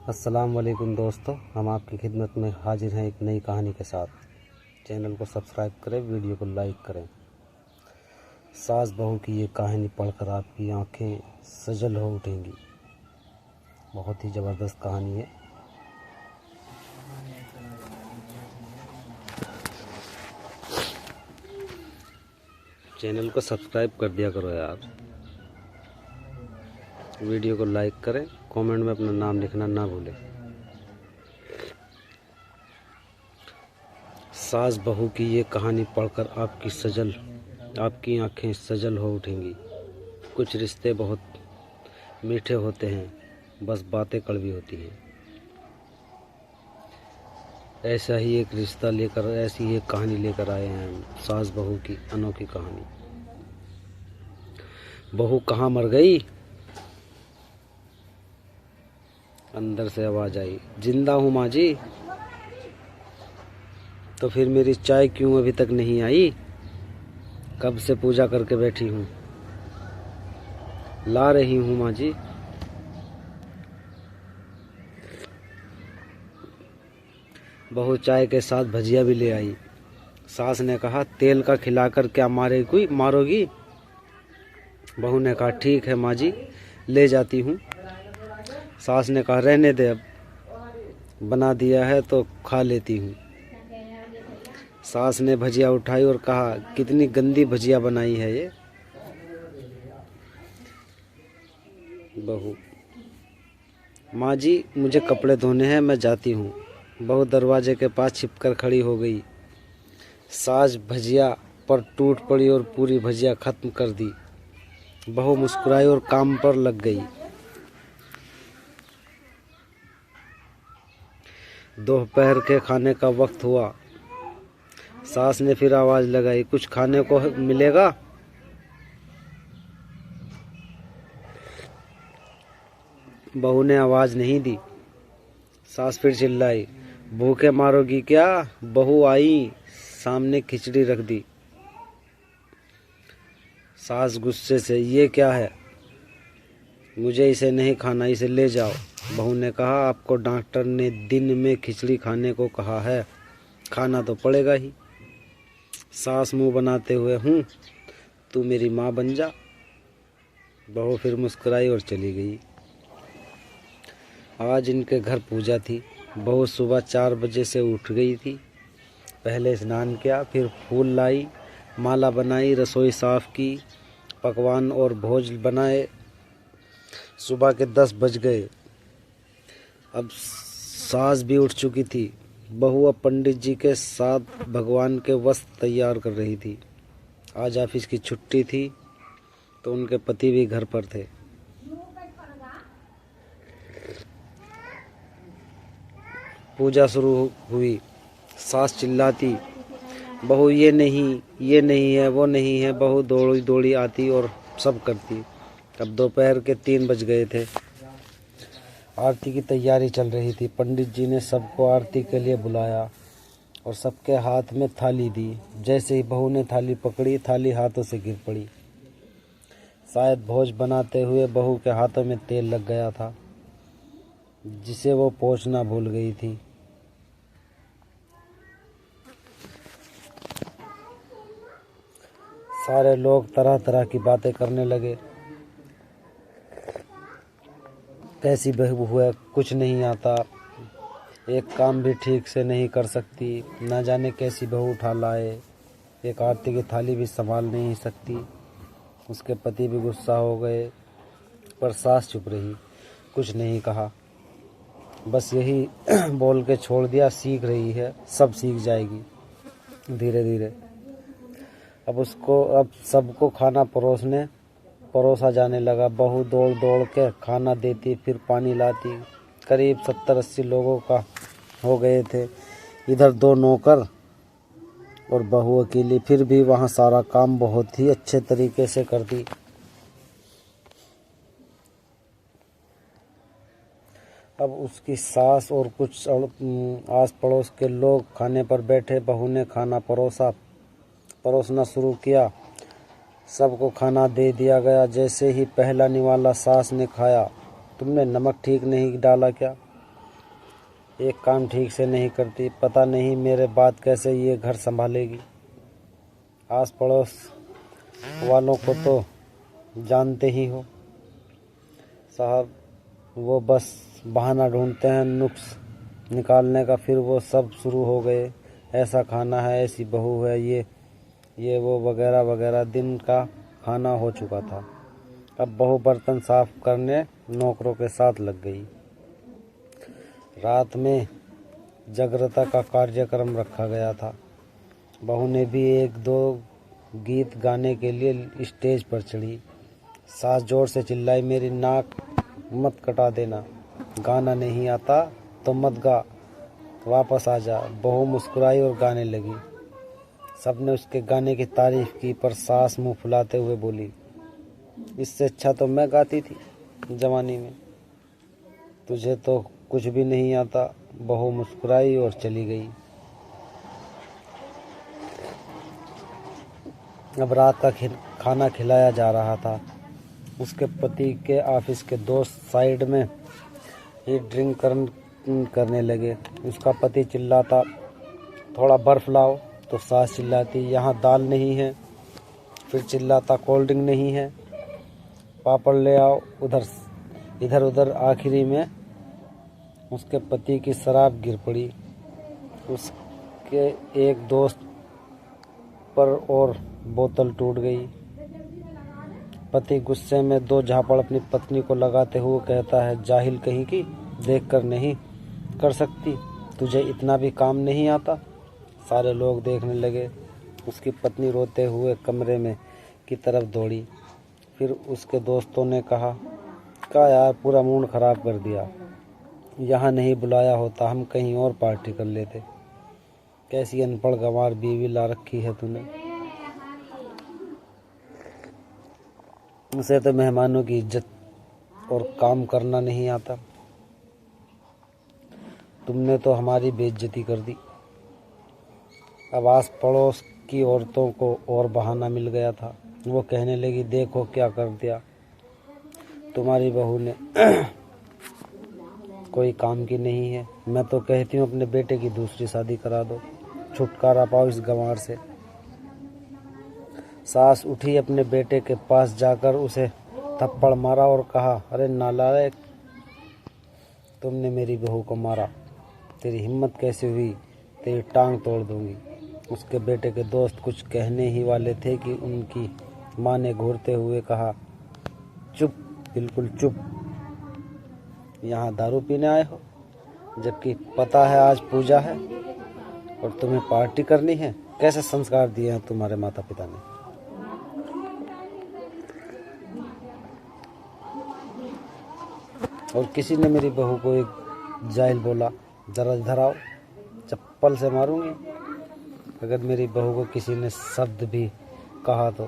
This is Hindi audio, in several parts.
अस्सलाम वालेकुम दोस्तों, हम आपकी खिदमत में हाजिर हैं एक नई कहानी के साथ। चैनल को सब्सक्राइब करें, वीडियो को लाइक करें। सास बहू की ये कहानी पढ़कर आपकी आंखें सजल हो उठेंगी। बहुत ही ज़बरदस्त कहानी है। चैनल को सब्सक्राइब कर दिया करो यार। वीडियो को लाइक करें, कमेंट में अपना नाम लिखना ना भूलें। सास बहू की ये कहानी पढ़कर आपकी आंखें सजल हो उठेंगी। कुछ रिश्ते बहुत मीठे होते हैं, बस बातें कड़वी होती हैं। ऐसी ही एक कहानी लेकर आए हैं हम, सास बहू की अनोखी कहानी। बहू कहाँ मर गई? अंदर से आवाज आई, जिंदा हूँ माँ जी। तो फिर मेरी चाय क्यों अभी तक नहीं आई? कब से पूजा करके बैठी हूँ, ला रही हूँ माँ जी। बहू चाय के साथ भजिया भी ले आई। सास ने कहा, तेल का खिलाकर क्या मारोगी? बहू ने कहा, ठीक है माँ जी, ले जाती हूँ। सास ने कहा, रहने दे, अब बना दिया है तो खा लेती हूँ। सास ने भजिया उठाई और कहा, कितनी गंदी भजिया बनाई है ये। बहू, माँ जी मुझे कपड़े धोने हैं, मैं जाती हूँ। बहू दरवाजे के पास छिपकर खड़ी हो गई। सास भजिया पर टूट पड़ी और पूरी भजिया खत्म कर दी। बहू मुस्कुराई और काम पर लग गई। दोपहर के खाने का वक्त हुआ। सास ने फिर आवाज लगाई, कुछ खाने को मिलेगा? बहू ने आवाज नहीं दी। सास फिर चिल्लाई, भूखे मारोगी क्या? बहू आई, सामने खिचड़ी रख दी। सास गुस्से से, ये क्या है? मुझे इसे नहीं खाना, इसे ले जाओ। बहू ने कहा, आपको डॉक्टर ने दिन में खिचड़ी खाने को कहा है, खाना तो पड़ेगा ही। सास मुंह बनाते हुए, तू मेरी माँ बन जा। बहू फिर मुस्कुराई और चली गई। आज इनके घर पूजा थी। बहू सुबह 4 बजे से उठ गई थी। पहले स्नान किया, फिर फूल लाई, माला बनाई, रसोई साफ की, पकवान और भोज बनाए। सुबह के 10 बज गए। अब सास भी उठ चुकी थी। बहू अब पंडित जी के साथ भगवान के वस्त्र तैयार कर रही थी। आज ऑफिस की छुट्टी थी तो उनके पति भी घर पर थे। पूजा शुरू हुई। सास चिल्लाती, बहू ये नहीं है, वो नहीं है। बहू दौड़ी दौड़ी आती और सब करती। अब दोपहर के 3 बज गए थे। आरती की तैयारी चल रही थी। पंडित जी ने सबको आरती के लिए बुलाया और सबके हाथ में थाली दी। जैसे ही बहू ने थाली पकड़ी, थाली हाथों से गिर पड़ी। शायद भोज बनाते हुए बहू के हाथों में तेल लग गया था, जिसे वो पोंछना भूल गई थी। सारे लोग तरह तरह की बातें करने लगे। कैसी बहू है, कुछ नहीं आता, एक काम भी ठीक से नहीं कर सकती, ना जाने कैसी बहू उठा लाए, एक आरती की थाली भी संभाल नहीं सकती। उसके पति भी गुस्सा हो गए, पर सास चुप रही, कुछ नहीं कहा। बस यही बोल के छोड़ दिया, सीख रही है, सब सीख जाएगी धीरे धीरे। अब सबको खाना परोसा जाने लगा। बहू दौड़ दौड़ के खाना देती, फिर पानी लाती। करीब 70-80 लोगों का हो गए थे। इधर 2 नौकर और बहू अकेली, फिर भी वहाँ सारा काम बहुत ही अच्छे तरीके से करती। अब उसकी सास और कुछ आस पड़ोस के लोग खाने पर बैठे। बहू ने खाना परोसना शुरू किया। सबको खाना दे दिया गया। जैसे ही पहला निवाला सास ने खाया, तुमने नमक ठीक नहीं डाला क्या? एक काम ठीक से नहीं करती, पता नहीं मेरे बाद कैसे ये घर संभालेगी। आस पड़ोस वालों को तो जानते ही हो साहब, वो बस बहाना ढूंढते हैं नुक्स निकालने का, फिर वो सब शुरू हो गए। ऐसा खाना है, ऐसी बहू है, ये वो वगैरह वगैरह। दिन का खाना हो चुका था। अब बहू बर्तन साफ करने नौकरों के साथ लग गई। रात में जागृता का कार्यक्रम रखा गया था। बहू ने भी एक दो गीत गाने के लिए स्टेज पर चढ़ी। सास जोर से चिल्लाई, मेरी नाक मत कटा देना, गाना नहीं आता तो मत गा, वापस आ जा। बहू मुस्कुराई और गाने लगी। सबने उसके गाने की तारीफ की, पर सास मुंह फुलाते हुए बोली, इससे अच्छा तो मैं गाती थी जवानी में, तुझे तो कुछ भी नहीं आता। बहू मुस्कुराई और चली गई। अब रात का खाना खिलाया जा रहा था। उसके पति के ऑफिस के दोस्त साइड में ही ड्रिंक करने लगे। उसका पति चिल्लाता, थोड़ा बर्फ लाओ, तो सास चिल्लाती, यहाँ दाल नहीं है। फिर चिल्लाता, कोल्ड ड्रिंक नहीं है, पापड़ ले आओ। इधर उधर आखिरी में उसके पति की शराब गिर पड़ी। उसके एक दोस्त पर और बोतल टूट गई। पति गुस्से में दो झापड़ अपनी पत्नी को लगाते हुए कहता है, जाहिल कहीं की, देखकर नहीं कर सकती, तुझे इतना भी काम नहीं आता। सारे लोग देखने लगे। उसकी पत्नी रोते हुए कमरे में की तरफ दौड़ी। फिर उसके दोस्तों ने कहा, का यार पूरा मूड खराब कर दिया, यहाँ नहीं बुलाया होता, हम कहीं और पार्टी कर लेते। कैसी अनपढ़ गंवार बीवी ला रखी है तूने, उसे तो मेहमानों की इज्जत और काम करना नहीं आता। तुमने तो हमारी बेइज्जती कर दी। अब आस पड़ोस की औरतों को और बहाना मिल गया था। वो कहने लगी, देखो क्या कर दिया तुम्हारी बहू ने, कोई काम की नहीं है। मैं तो कहती हूँ अपने बेटे की दूसरी शादी करा दो, छुटकारा पाओ इस गंवार से। सास उठी, अपने बेटे के पास जाकर उसे थप्पड़ मारा और कहा, अरे नालायक, तुमने मेरी बहू को मारा, तेरी हिम्मत कैसे हुई, तेरी टांग तोड़ दूंगी। उसके बेटे के दोस्त कुछ कहने ही वाले थे कि उनकी माँ ने घूरते हुए कहा, चुप, बिल्कुल चुप, यहाँ दारू पीने आए हो, जबकि पता है आज पूजा है और तुम्हें पार्टी करनी है। कैसे संस्कार दिए हैं तुम्हारे माता पिता ने। और किसी ने मेरी बहू को एक जाहिल बोला, जरा इधर आओ, चप्पल से मारूंगी। अगर मेरी बहू को किसी ने शब्द भी कहा तो,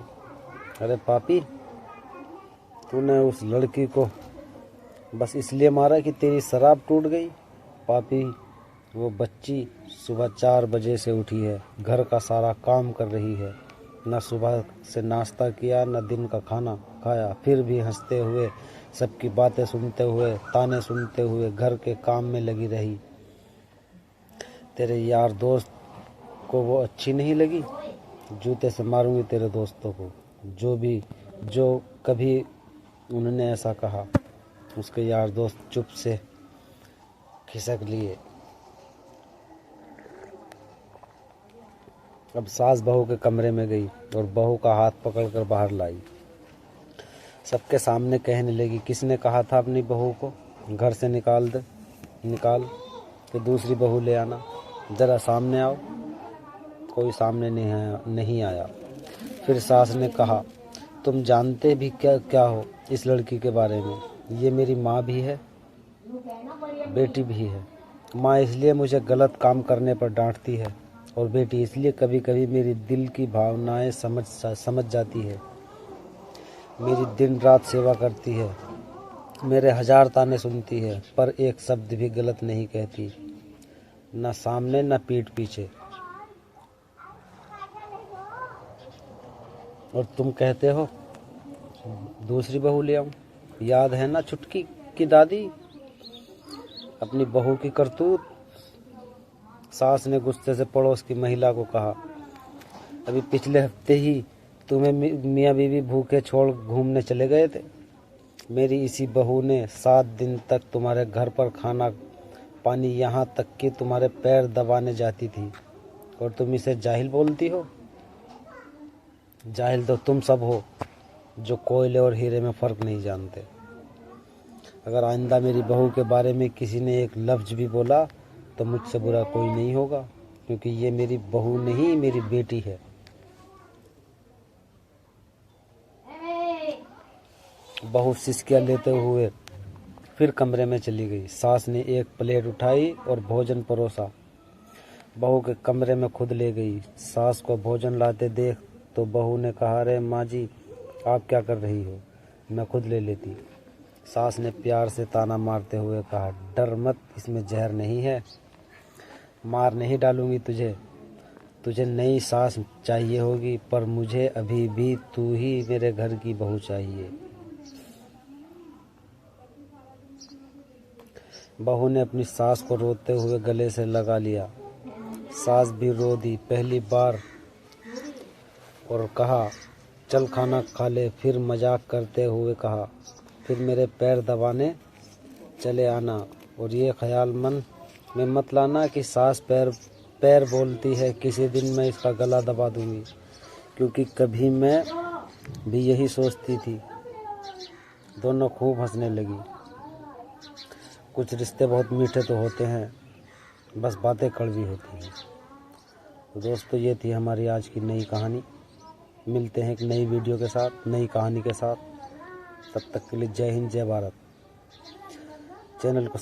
अरे पापी, तूने उस लड़की को बस इसलिए मारा कि तेरी शराब टूट गई। पापी, वो बच्ची सुबह 4 बजे से उठी है, घर का सारा काम कर रही है, न सुबह से नाश्ता किया न दिन का खाना खाया, फिर भी हंसते हुए, सबकी बातें सुनते हुए, ताने सुनते हुए घर के काम में लगी रही। तेरे यार दोस्त को वो अच्छी नहीं लगी, जूते से मारूंगी तेरे दोस्तों को, जो कभी उन्होंने ऐसा कहा। उसके यार दोस्त चुप से खिसक लिए। अब सास बहू के कमरे में गई और बहू का हाथ पकड़कर बाहर लाई। सबके सामने कहने लगी, किसने कहा था अपनी बहू को घर से निकाल के दूसरी बहू ले आना, ज़रा सामने आओ। कोई सामने नहीं आया। फिर सास ने कहा, तुम जानते भी क्या हो इस लड़की के बारे में, ये मेरी माँ भी है, बेटी भी है। माँ इसलिए मुझे गलत काम करने पर डांटती है और बेटी इसलिए कभी कभी मेरी दिल की भावनाएं समझ जाती है। मेरी दिन रात सेवा करती है, मेरे 1000 ताने सुनती है, पर एक शब्द भी गलत नहीं कहती, न सामने न पीठ पीछे। और तुम कहते हो दूसरी बहू ले आऊं, याद है ना छुटकी की दादी, अपनी बहू की करतूत सास ने गुस्से से पड़ोस की महिला को कहा, अभी पिछले हफ्ते ही तुम्हें मियाँ बीवी भूखे छोड़ घूमने चले गए थे। मेरी इसी बहू ने 7 दिन तक तुम्हारे घर पर खाना पानी, यहाँ तक कि तुम्हारे पैर दबाने जाती थी, और तुम इसे जाहिल बोलती हो। जाहिल तो तुम सब हो जो कोयले और हीरे में फ़र्क नहीं जानते। अगर आइंदा मेरी बहू के बारे में किसी ने एक लफ्ज़ भी बोला तो मुझसे बुरा कोई नहीं होगा, क्योंकि ये मेरी बहू नहीं, मेरी बेटी है। बहू सिसकियाँ लेते हुए फिर कमरे में चली गई। सास ने एक प्लेट उठाई और भोजन परोसा, बहू के कमरे में खुद ले गई। सास को भोजन लाते देख तो बहू ने कहा, अरे माँ जी, आप क्या कर रही हो, मैं खुद ले लेती। सास ने प्यार से ताना मारते हुए कहा, डर मत, इसमें जहर नहीं है, मार नहीं डालूंगी तुझे नई सास चाहिए होगी, पर मुझे अभी भी तू ही मेरे घर की बहू चाहिए। बहू ने अपनी सास को रोते हुए गले से लगा लिया। सास भी रो दी पहली बार और कहा, चल खाना खा ले। फिर मजाक करते हुए कहा, फिर मेरे पैर दबाने चले आना, और ये ख्याल मन में मत लाना कि सास पैर बोलती है, किसी दिन मैं इसका गला दबा दूंगी, क्योंकि कभी मैं भी यही सोचती थी। दोनों खूब हंसने लगी। कुछ रिश्ते बहुत मीठे तो होते हैं, बस बातें कड़वी होती हैं। तो दोस्तों, ये थी हमारी आज की नई कहानी। मिलते हैं एक नई वीडियो के साथ, नई कहानी के साथ। तब तक के लिए जय हिंद, जय भारत। चैनल को